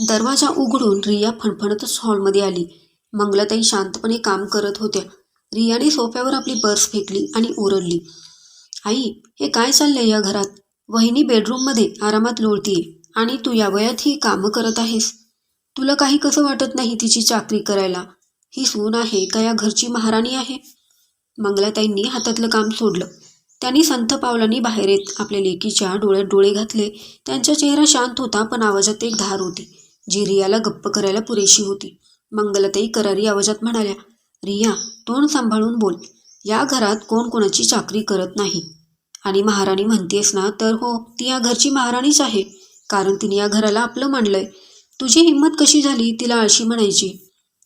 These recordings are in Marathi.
दरवाजा उघडून रिया फणफणतच हॉलमध्ये आली. मंगलाताई शांतपणे काम करत होत्या. रियाने सोफ्यावर आपली पर्स फेकली आणि ओरडली, आई, हे काय चाललंय या घरात? वहिनी बेडरूममध्ये आरामात लोळतीये आणि तू या वयात ही कामं करत आहेस. तुला काही कसं वाटत नाही तिची चाकरी करायला? ही सून आहे का या घरची महाराणी आहे? मंगलाताईंनी हातातलं काम सोडलं. त्यांनी संथ पावलांनी बाहेर येत आपल्या लेकीच्या डोळ्यात डोळे घातले. त्यांचा चेहरा शांत होता, पण आवाजात एक धार होती, जी रियाला गप्प करायला पुरेशी होती. मंगलाताई करारी आवाजात म्हणाल्या, रिया, तोंड सांभाळून बोल. या घरात कोण कोणाची चाकरी करत नाही. आणि महाराणी म्हणतेस ना, तर हो, ती या घरची महाराणीच आहे, कारण तिने या घराला आपलं मानलंय. तुझी हिंमत कशी झाली तिला आळशी म्हणायची?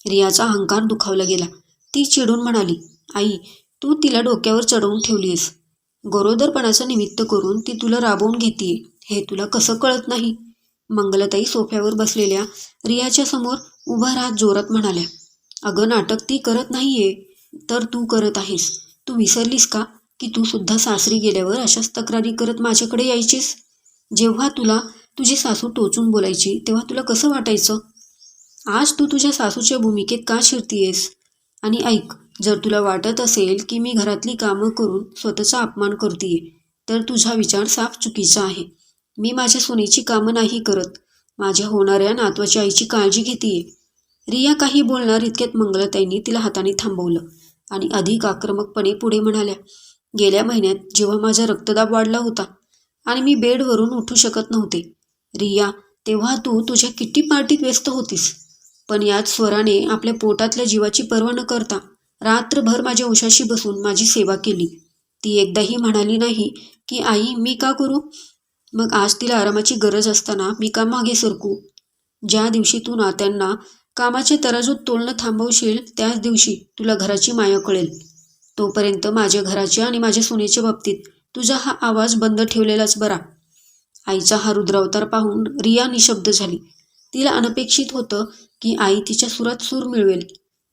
रियाचा अहंकार दुखावला गेला. ती चिडून म्हणाली, आई, तू तिला डोक्यावर चढवून ठेवलीस. गरोदरपणाचं निमित्त करून ती तुला राबवून घेतीये, हे तुला कसं कळत नाही? मंगलाताई सोफ्यावर बसलेल्या रियाच्या समोर उभा राहत जोरात म्हणाल्या, अगं, नाटक ती करत नाहीये, तर तू करत आहेस. तू विसरलीस का की तू सुद्धा सासरी गेल्यावर अशाच तक्रारी करत माझ्याकडे यायचीस? जेव्हा तुला तुझी सासू टोचून बोलायची तेव्हा तुला कसं वाटायचं? आज तू तुझ्या सासूच्या भूमिकेत का शिरतीयेस? आणि ऐक, जर तुला वाटत असेल की मी घरातली कामं करून स्वतःचा अपमान करतीये, तर तुझा विचार साफ चुकीचा आहे. मी माझ्या सुनेची कामं नाही करत, माझ्या होणाऱ्या नातवाच्या आईची काळजी घेतीये. रिया काही बोलणार इतक्यात मंगलाताईंनी तिला हाताने थांबवलं आणि अधिक आक्रमकपणे पुढे म्हणाल्या, गेल्या महिन्यात जेव्हा माझा रक्तदाब वाढला होता आणि मी बेडवरून उठू शकत नव्हते, रिया, तेव्हा तू तुझ्या किट्टी पार्टीत व्यस्त होतीस. पण याच स्वराने आपल्या पोटातल्या जीवाची पर्वा न करता रात्रभर माझ्या उशाशी बसून माझी सेवा केली. ती एकदाही म्हणाली नाही की आई, मी का करू? मग आज तिला आरामाची गरज असताना मी का मागे सरकू? ज्या दिवशी तू नात्यांना कामाच्या तराजूत तोलणं थांबवशील, त्याच दिवशी तुला घराची माया कळेल. तोपर्यंत माझ्या घराच्या आणि माझ्या सुनेच्या बाबतीत तुझा हा आवाज बंद ठेवलेलाच बरा. आईचा हा रुद्रावतार पाहून रिया निशब्द झाली. तिला अनपेक्षित होतं की आई तिच्या सुरात सूर मिळवेल,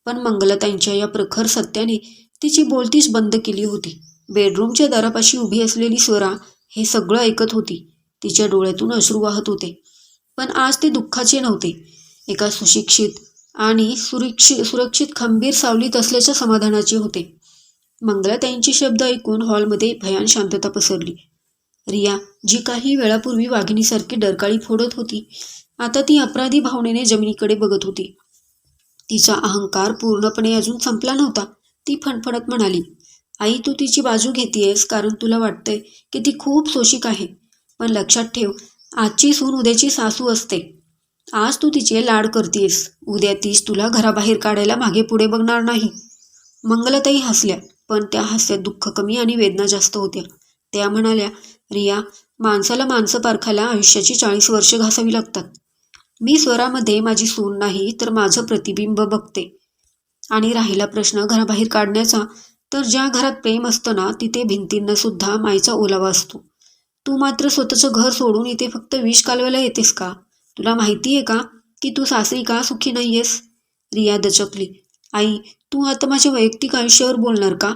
पण मंगलाताईंच्या या प्रखर सत्याने तिची बोलतीच बंद केली होती. बेडरूमच्या दारापाशी उभी असलेली स्वरा हे सगळं ऐकत होती. तिच्या डोळ्यातून अश्रू वाहत होते, पण आज ते दुःखाचे नव्हते, एका सुशिक्षित आणि सुरक्षित खंबीर सावलीत असल्याच्या समाधानाचे होते. मंगलाताईंचे शब्द ऐकून हॉलमध्ये भयान शांतता पसरली. रिया, जी काही वेळापूर्वी वाघिणीसारखी डरकाळी फोडत होती, आता ती अपराधी भावनेने जमिनीकडे बघत होती. तिचा अहंकार पूर्णपणे अजून संपला नव्हता. ती फणफणत म्हणाली, आई, तू तिची बाजू घेतीयस कारण तुला वाटतंय की ती खूप सोशिक आहे, पण लक्षात ठेव, आजची सून उद्याची सासू असते. आज तू तिचे लाड करतीयस, उद्या तीच तुला घराबाहेर काढायला मागे पुढे बघणार नाही. मंगलाताई हसल्या, पण त्या हास्यात दुःख कमी आणि वेदना जास्त होत्या. त्या म्हणाल्या, रिया, माणसाला माणसं पारखायला आयुष्याची 40 वर्ष घासावी लागतात. मी स्वरामध्ये माझी सून नाही, तर माझं प्रतिबिंब बघते. आणि राहिला प्रश्न घराबाहेर काढण्याचा, तर ज्या घरात प्रेम असतं ना, तिथे भिंतींना सुद्धा मायेचा ओलावा असतो. तू मात्र स्वतःचं घर सोडून इथे फक्त विष कालवायला येतेस का? तुला माहिती आहे का की तू सासरी का सुखी नाहीयेस? रिया दचकली, आई, तू आता माझ्या वैयक्तिक आयुष्यावर बोलणार का?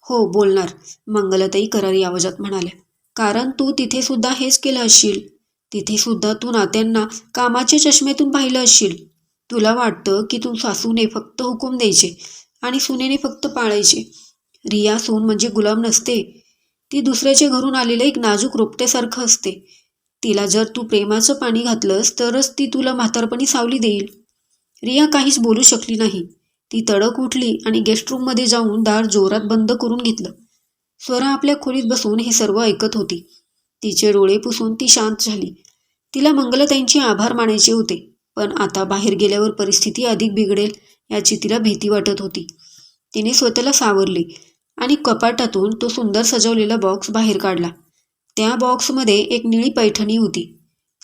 हो, बोलणार, मंगलाताई करारी आवाजात म्हणाल्या, कारण तू तिथे सुद्धा हेच केलं असशील. तिथे सुद्धा तू नात्यांना कामाच्या चष्म्यातून पाहिलं असशील. तुला वाटतं की तू सासूने फक्त हुकूम द्यायचे आणि सुनेने फक्त पाळायचे. रिया, सून म्हणजे गुलाम नसते. ती दुसऱ्याच्या घरून आलेलं एक नाजूक रोपट्यासारखं असते. तिला जर तू प्रेमाचं पाणी घातलंस तरच ती तुला म्हातारपणी सावली देईल. रिया काहीच बोलू शकली नाही. ती तडक उठली आणि गेस्ट रूममध्ये जाऊन दार जोरात बंद करून घेतलं. स्वरा आपल्या खोलीत बसून हे सर्व ऐकत होती. तिचे डोळे पुसून ती शांत झाली. तिला मंगलाताईंचे आभार मानायचे होते, पण आता बाहेर गेल्यावर परिस्थिती अधिक बिघडेल याची तिला भीती वाटत होती. तिने स्वतःला सावरले आणि कपाटातून तो सुंदर सजवलेला बॉक्स बाहेर काढला. त्या बॉक्समध्ये एक निळी पैठणी होती,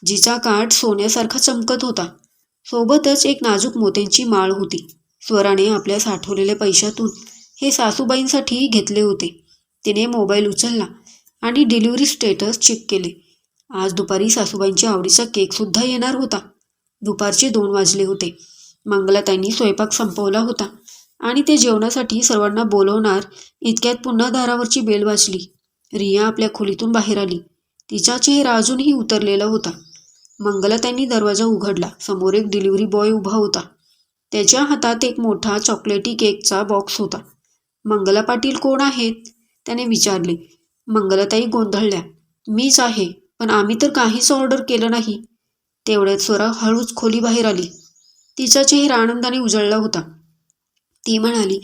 जिचा काठ सोन्यासारखा चमकत होता. सोबतच एक नाजूक मोत्यांची माळ होती. स्वराने आपल्या साठवलेल्या पैशातून हे सासूबाईंसाठी घेतले होते. तिने मोबाईल उचलला आणि डिलिव्हरी स्टेटस चेक केले. आज दुपारी सासूबाईंच्या आवडीचा केकसुद्धा येणार होता. दुपारचे 2 वाजले होते. मंगलाताईंनी स्वयंपाक संपवला होता आणि ते जेवणासाठी सर्वांना बोलवणार इतक्यात पुन्हा दारावरची बेल वाजली. रिया आपल्या खोलीतून बाहेर आली. तिचा चेहरा अजूनही उतरलेला होता. मंगलाताईंनी दरवाजा उघडला. समोर एक डिलिव्हरी बॉय उभा होता. त्याच्या हातात एक मोठा चॉकलेटी केकचा बॉक्स होता. मंगला पाटील कोण आहेत? त्याने विचारले. मंगलाताई गोंधळल्या. मीच आहे, पण आम्ही तर काहीच ऑर्डर केलं नाही. तेवढ्यात स्वरा हळूच खोलीबाहेर आली. तिचा चेहरा आनंदाने उजळला होता. ती म्हणाली,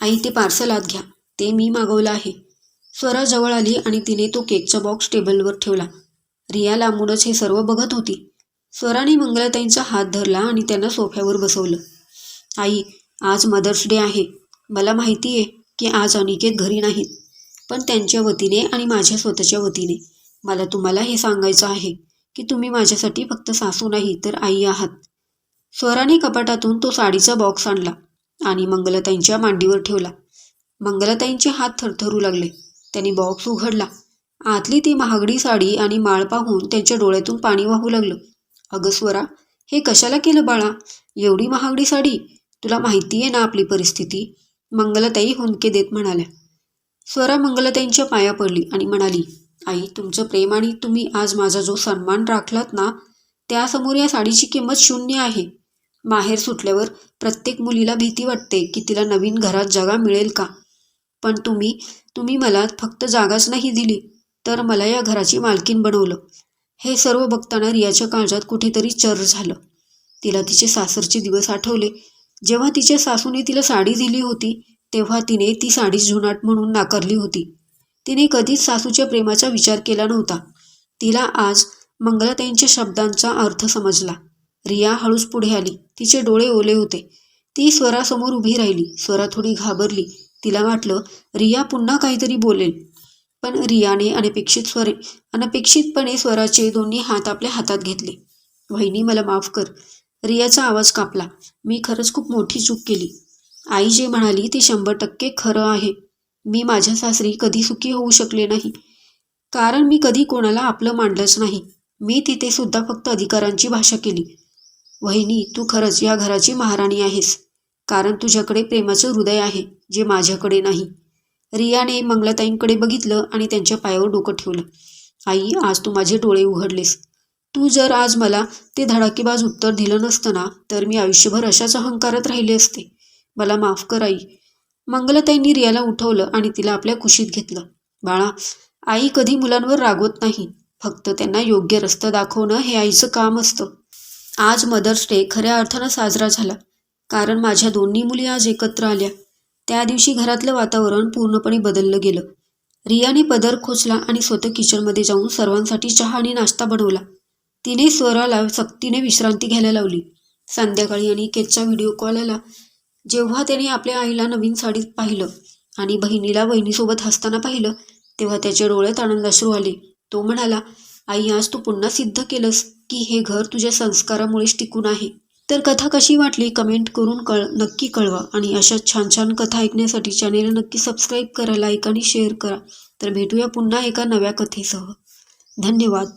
आई ते पार्सल आत घ्या, ते मी मागवलं आहे. स्वरा जवळ आली आणि तिने तो केकचा बॉक्स टेबलवर ठेवला. रिया लांबूनच हे सर्व बघत होती. स्वराने मंगलाताईंचा हात धरला आणि त्यांना सोफ्यावर बसवलं. आई, आज मदर्स डे आहे. मला माहिती आहे की आज अनिकेत घरी नाहीत, पण त्यांच्या वतीने आणि माझ्या स्वतःच्या वतीने मला तुम्हाला हे सांगायचं आहे की तुम्ही माझ्यासाठी फक्त सासू नाही तर आई आहात. स्वराने कपाटातून तो साडीचा बॉक्स आणला आणि मंगलाताईंच्या मांडीवर ठेवला. मंगलाताईंचे हात थरथरू लागले. त्यांनी बॉक्स उघडला. आतली ती महागडी साडी आणि माळ पाहून त्यांच्या डोळ्यातून पाणी वाहू लागलं. अगं स्वरा, हे कशाला केलं बाळा? एवढी महागडी साडी? तुला माहिती आहे ना आपली परिस्थिती? मंगलाताई हुंदके देत म्हणाल्या. स्वरा मंगलाताईंच्या पाया पडली आणि म्हणाली, आई, तुमचं प्रेम आणि तुम्ही आज माझा जो सन्मान राखलात ना, त्यासमोर या साडीची किंमत शून्य आहे. माहेर सुटल्यावर प्रत्येक मुलीला भीती वाटते की तिला नवीन घरात जागा मिळेल का, पण तुम्ही मला फक्त जागाच नाही दिली, तर मला या घराची मालकीण बनवलं. हे सर्व बघताना रियाच्या काळजात कुठेतरी चर्र झालं. तिला तिचे सासरचे दिवस आठवले. जेव्हा तिच्या सासूने तिला साडी दिली होती, तेव्हा तिने ती साडी जुनाट म्हणून नाकारली होती. तिने कधीच सासूच्या प्रेमाचा विचार केला नव्हता. तिला आज मंगलाताईंच्या शब्दांचा अर्थ समजला. रिया हळूच पुढे आली. तिचे डोळे ओले होते. ती स्वरासमोर उभी राहिली. स्वरा थोडी घाबरली. तिला वाटलं रिया पुन्हा काहीतरी बोलेल, पण रियाने अनपेक्षितपणे स्वराचे दोन्ही हात आपल्या हातात घेतले. वहिनी, मला माफ कर. रियाचा आवाज कापला. मी खरंच खूप मोठी चूक केली. आई जे म्हणाली ते 100% खरं आहे. मी माझ्या सासरी कधी सुखी होऊ शकले नाही, कारण मी कधी कोणाला आपलं मानलंच नाही. मी तिथे सुद्धा फक्त अधिकारांची भाषा केली. वहिनी, तू खरंच या घराची महाराणी आहेस, कारण तुझ्याकडे प्रेमाचं हृदय आहे, जे माझ्याकडे नाही. रियाने मंगलाताईंकडे बघितलं आणि त्यांच्या पायावर डोकं ठेवलं. आई, आज तू माझे डोळे उघडलेस. तू जर आज मला ते धडाकेबाज उत्तर दिलं नसतं ना, तर मी आयुष्यभर अशाच अहंकारात राहिले असते. मला माफ कर आई. मंगलाताईंनी रियाला उठवलं आणि तिला आपल्या कुशीत घेतलं. बाळा, आई कधी मुलांवर रागवत नाही. फक्त त्यांना योग्य रस्ता दाखवणं हे आईचं काम असतं. आज मदर्स डे खऱ्या अर्थानं साजरा झाला, कारण माझ्या दोन्ही मुली आज एकत्र आल्या. त्या दिवशी घरातलं वातावरण पूर्णपणे बदललं गेलं. रियाने पदर खोचला आणि स्वतः किचनमध्ये जाऊन सर्वांसाठी चहा आणि नाश्ता बनवला. तिने स्वराला सक्तीने विश्रांती घ्यायला लावली. संध्याकाळी अनिकेतचा व्हिडिओ कॉल आला. जेव्हा त्याने आपल्या आईला नवीन साडीत पाहिलं आणि बहिणीला वहिनीसोबत हसताना पाहिलं, तेव्हा त्याच्या डोळ्यात आनंदाश्रू आले. तो म्हणाला, आई, आज तू पुन्हा सिद्ध केलंस की हे घर तुझ्या संस्कारामुळेच टिकून आहे. तर कथा कशी वाटली कमेंट करून नक्की कळवा. आणि अशा छान छान कथा ऐकण्यासाठी चॅनेलला नक्की सबस्क्राईब करा, लाईक आणि शेअर करा. तर भेटूया पुन्हा एका नव्या कथेसह. धन्यवाद.